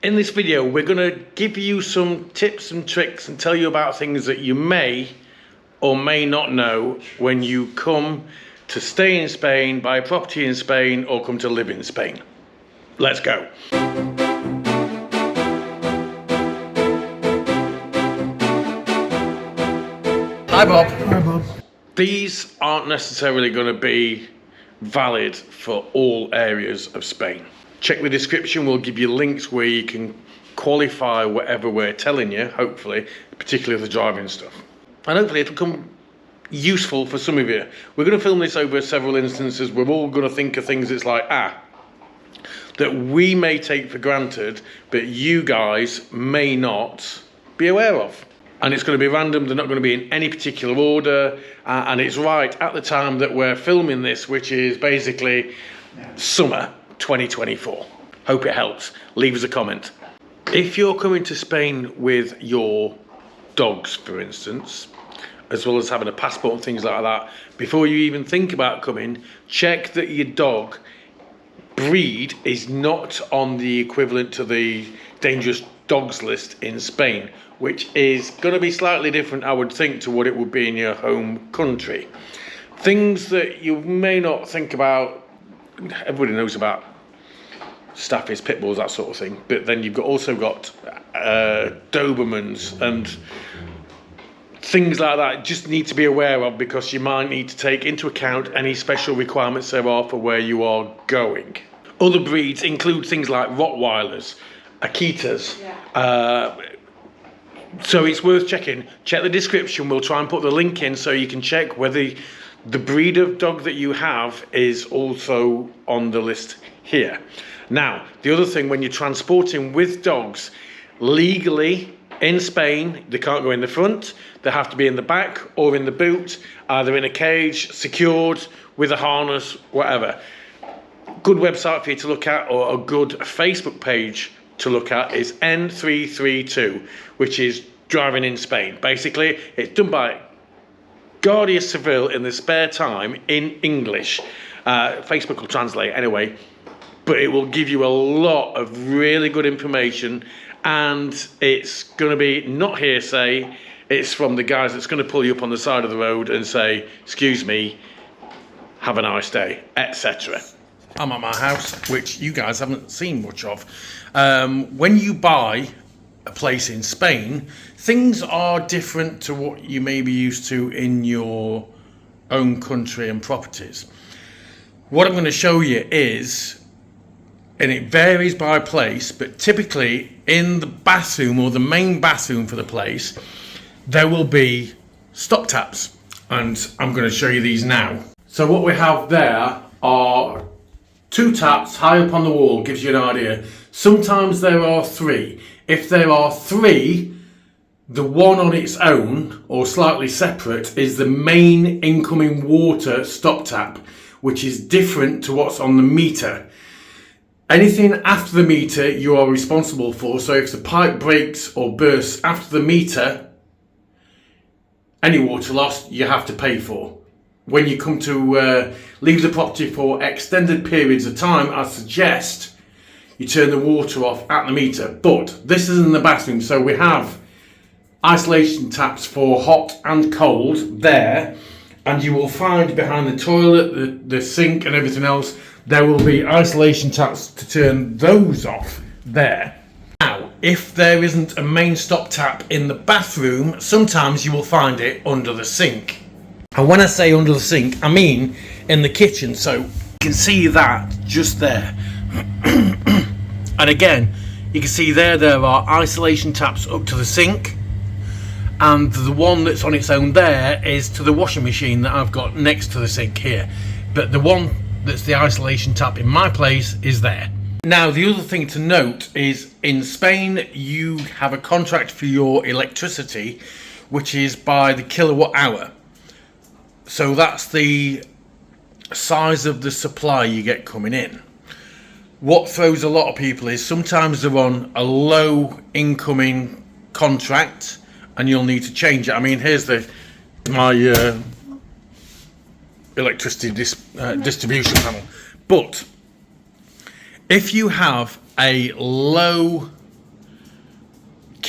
In this video, we're going to give you some tips and tricks and tell you about things that you may or may not know when you come to stay in Spain, buy a property in Spain, or come to live in Spain. Let's go. Hi Bob. Hi Bob. These aren't necessarily going to be valid for all areas of Spain. Check the description, we'll give you links where you can qualify whatever we're telling you, hopefully, particularly the driving stuff. And hopefully it'll become useful for some of you. We're going to film this over several instances. We're all going to think of things it's like, that we may take for granted, but you guys may not be aware of. And it's going to be random, they're not going to be in any particular order, and it's right at the time that we're filming this, which is basically summer 2024. Hope it helps. Leave us a comment. If you're coming to Spain with your dogs, for instance, as well as having a passport and things like that, before you even think about coming, check that your dog breed is not on the equivalent to the dangerous dogs list in Spain, which is going to be slightly different, I would think, to what it would be in your home country. Things that you may not think about, everybody knows about Staffies, pit bulls, that sort of thing, but then you've also got Dobermans and things like that just need to be aware of, because you might need to take into account any special requirements there are for where you are going. Other breeds include things like Rottweilers, Akitas, so it's worth checking. Check the description, we'll try and put the link in so you can check whether the breed of dog that you have is also on the list here. Now, the other thing, when you're transporting with dogs, legally in Spain, they can't go in the front, they have to be in the back or in the boot, either in a cage, secured, with a harness, whatever. Good website for you to look at, or a good Facebook page to look at, is N332, which is driving in Spain. Basically, it's done by Guardia Civil in the spare time in English. Facebook will translate anyway, but it will give you a lot of really good information, and it's going to be not hearsay. It's from the guys that's going to pull you up on the side of the road and say, excuse me, have a nice day, etc. I'm at my house, which you guys haven't seen much of. When you buy a place in Spain, things are different to what you may be used to in your own country and properties. What I'm going to show you is, and it varies by place, but typically in the bathroom, or the main bathroom for the place, there will be stop taps, and I'm going to show you these now. So what we have there are 2 taps high up on the wall, gives you an idea. Sometimes there are 3. If there are 3, the one on its own, or slightly separate, is the main incoming water stop tap, which is different to what's on the meter. Anything after the meter you are responsible for, so if the pipe breaks or bursts after the meter, any water loss you have to pay for. When you come to leave the property for extended periods of time, I suggest you turn the water off at the meter. But this is in the bathroom, so we have isolation taps for hot and cold there, and you will find behind the toilet, the sink and everything else, there will be isolation taps to turn those off there. Now, if there isn't a main stop tap in the bathroom, sometimes you will find it under the sink. And when I say under the sink, I mean in the kitchen, so you can see that just there. And again, you can see there are isolation taps up to the sink, and the one that's on its own there is to the washing machine that I've got next to the sink here. But the one that's the isolation tap in my place is there. Now, the other thing to note is in Spain you have a contract for your electricity, which is by the kilowatt hour. So that's the size of the supply you get coming in. What throws a lot of people is sometimes they're on a low incoming contract and you'll need to change it. I mean, here's my electricity distribution panel. But if you have a low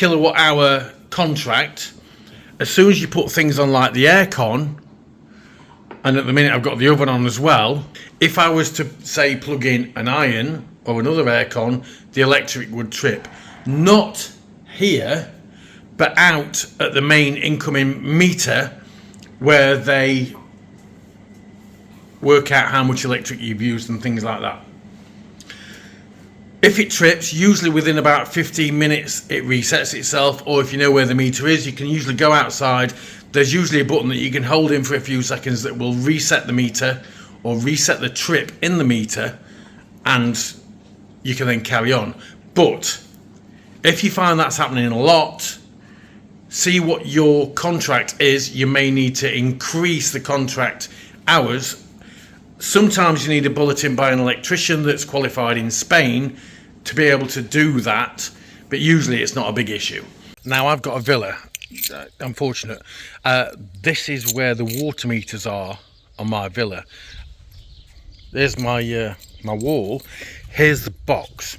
kilowatt hour contract. As soon as you put things on like the aircon, and at the minute I've got the oven on as well, if I was to say plug in an iron or another aircon, the electric would trip. Not here, but out at the main incoming meter where they work out how much electric you've used and things like that. If it trips, usually within about 15 minutes it resets itself, or if you know where the meter is, you can usually go outside. There's usually a button that you can hold in for a few seconds that will reset the meter or reset the trip in the meter, and you can then carry on. But if you find that's happening a lot, see what your contract is. You may need to increase the contract hours. Sometimes you need a bulletin by an electrician that's qualified in Spain to be able to do that, but usually it's not a big issue. Now I've got a villa, unfortunate. This is where the water meters are on my villa. There's my my wall. Here's the box.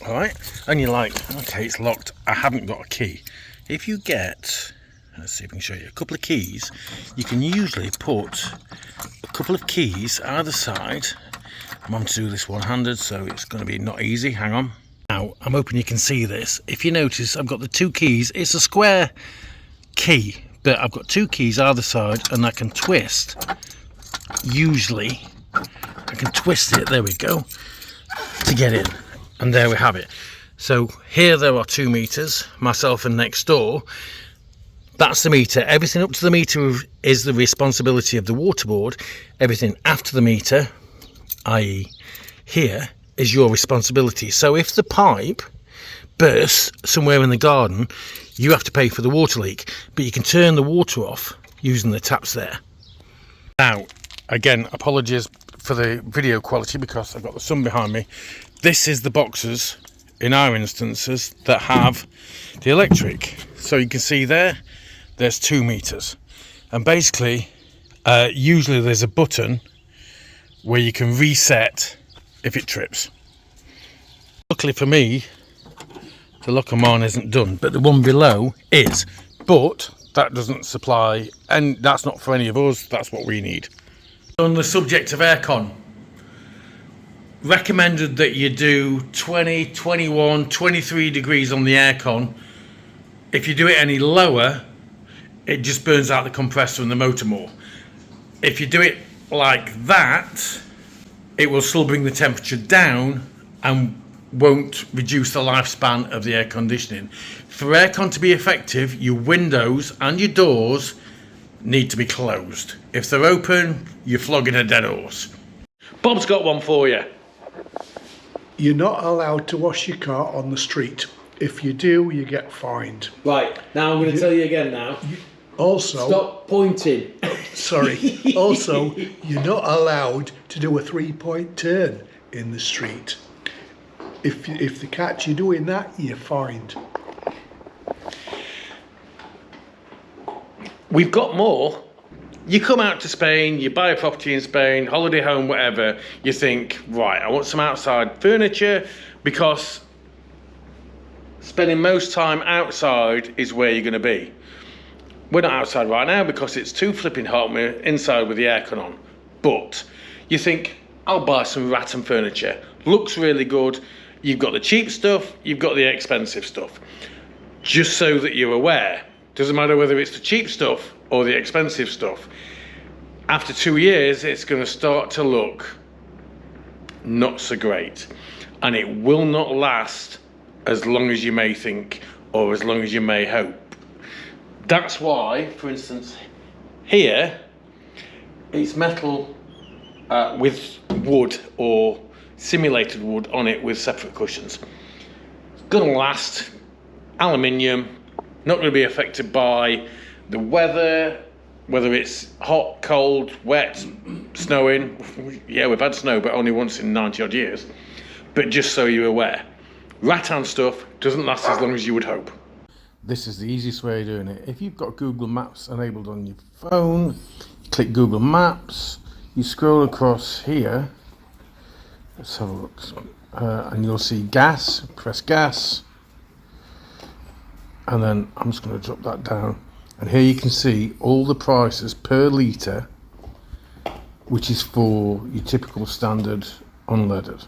All right, and you're like, okay, it's locked. I haven't got a key. If you get, let's see if I can show you, a couple of keys, you can usually put a couple of keys either side. I'm having to do this one-handed, so it's going to be not easy. Hang on. Now, I'm hoping you can see this. If you notice, I've got the two keys. It's a square key, but I've got two keys either side, and I can twist. Usually, I can twist it, there we go, to get in. And there we have it. So here there are 2 meters, myself and next door. That's the meter. Everything up to the meter is the responsibility of the water board. Everything after the meter, i.e. here, is your responsibility. So if the pipe bursts somewhere in the garden, you have to pay for the water leak, but you can turn the water off using the taps there. Now, again, apologies for the video quality because I've got the sun behind me. This is the boxes, in our instances, that have the electric. So you can see there's 2 meters. And basically, usually there's a button where you can reset if it trips. Luckily for me, the lock on mine isn't done, but the one below is. But that doesn't supply, and that's not for any of us, that's what we need. On the subject of aircon, recommended that you do 20, 21, 23 degrees on the aircon. If you do it any lower, it just burns out the compressor and the motor more. If you do it like that, it will still bring the temperature down and won't reduce the lifespan of the air conditioning. For aircon to be effective, your windows and your doors need to be closed. If they're open, you're flogging a dead horse. Bob's got one for you. You're not allowed to wash your car on the street. If you do, you get fined. Right, now I'm going to tell you again now. Also, stop pointing. Sorry. Also, you're not allowed to do a 3-point turn in the street. If they catch you doing that, you're fined. We've got more. You come out to Spain, you buy a property in Spain, holiday home, whatever, you think, right, I want some outside furniture, because spending most time outside is where you're going to be. We're not outside right now because it's too flipping hot, we're inside with the aircon on. But you think, I'll buy some rattan furniture. Looks really good. You've got the cheap stuff, you've got the expensive stuff. Just so that you're aware, doesn't matter whether it's the cheap stuff or the expensive stuff. After 2 years, it's going to start to look not so great. And it will not last as long as you may think or as long as you may hope. That's why, for instance, here, it's metal with wood or simulated wood on it with separate cushions. It's going to last. Aluminium, not going to be affected by the weather, whether it's hot, cold, wet, snowing. Yeah, we've had snow, but only once in 90 odd years. But just so you're aware, rattan stuff doesn't last as long as you would hope. This is the easiest way of doing it. If you've got Google Maps enabled on your phone, click Google Maps, you scroll across here, let's have a look, and you'll see gas, press gas. and then I'm just going to drop that down, and here you can see all the prices per litre, which is for your typical standard unleaded.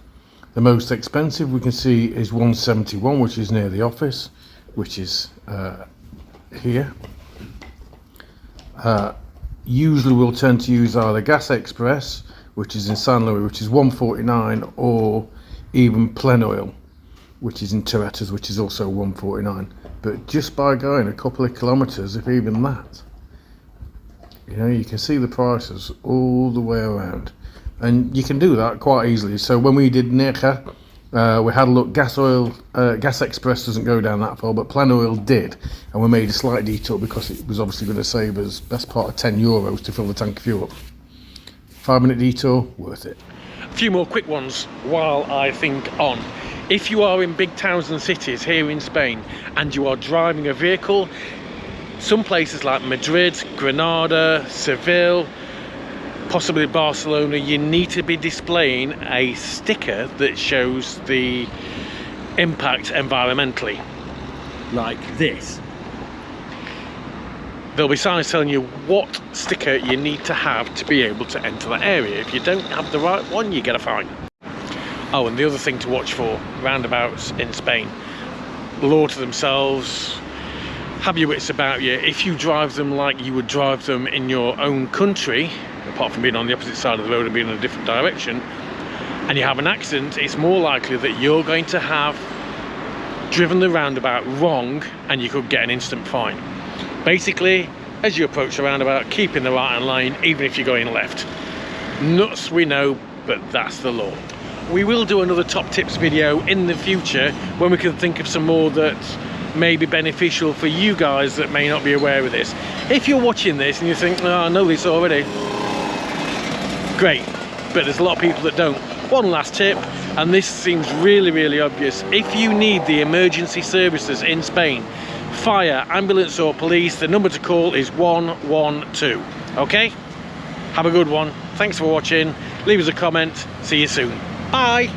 The most expensive we can see is 171, which is near the office, which is here. Usually we'll tend to use either Gas Express, which is in San Luis, which is 149, or even Plen Oil, which is in Torretas, which is also 149. But just by going a couple of kilometres, if even that, you know, you can see the prices all the way around, and you can do that quite easily. So when we did Necha, we had a look. Gas Express doesn't go down that far, but Plen Oil did, and we made a slight detour because it was obviously going to save us best part of €10 to fill the tank of fuel up. 5-minute detour, worth it. A few more quick ones while I think on. If you are in big towns and cities here in Spain and you are driving a vehicle, some places like Madrid, Granada, Seville, possibly Barcelona, you need to be displaying a sticker that shows the impact environmentally, like this. There'll be signs telling you what sticker you need to have to be able to enter that area. If you don't have the right one, you get a fine. Oh, and the other thing to watch for, roundabouts in Spain. Law to themselves, have your wits about you. If you drive them like you would drive them in your own country, apart from being on the opposite side of the road and being in a different direction, and you have an accident, it's more likely that you're going to have driven the roundabout wrong and you could get an instant fine. Basically, as you approach the roundabout, keep in the right-hand lane, even if you're going left. Nuts, we know, but that's the law. We will do another top tips video in the future when we can think of some more that may be beneficial for you guys that may not be aware of this. If you're watching this and you think, oh, I know this already, great, but there's a lot of people that don't. One last tip, and this seems really obvious. If you need the emergency services in Spain, fire, ambulance or police, the number to call is 112. Okay, have a good one. Thanks for watching. Leave us a comment. See you soon. Bye.